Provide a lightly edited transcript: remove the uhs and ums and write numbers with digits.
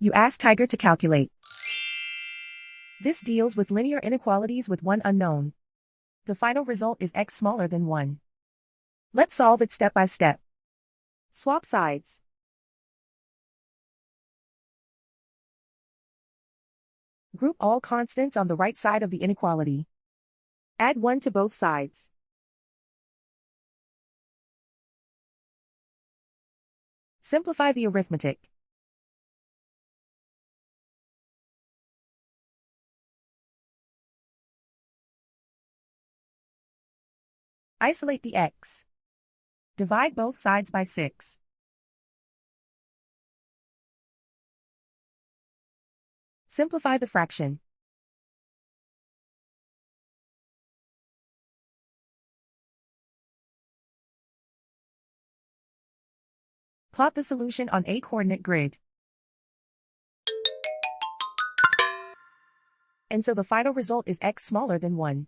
You ask Tiger to calculate. This deals with linear inequalities with one unknown. The final result is x smaller than 1. Let's solve it step by step. Swap sides. Group all constants on the right side of the inequality. Add 1 to both sides. Simplify the arithmetic. Isolate the x. Divide both sides by 6. Simplify the fraction. Plot the solution on a coordinate grid. And so the final result is x smaller than 1.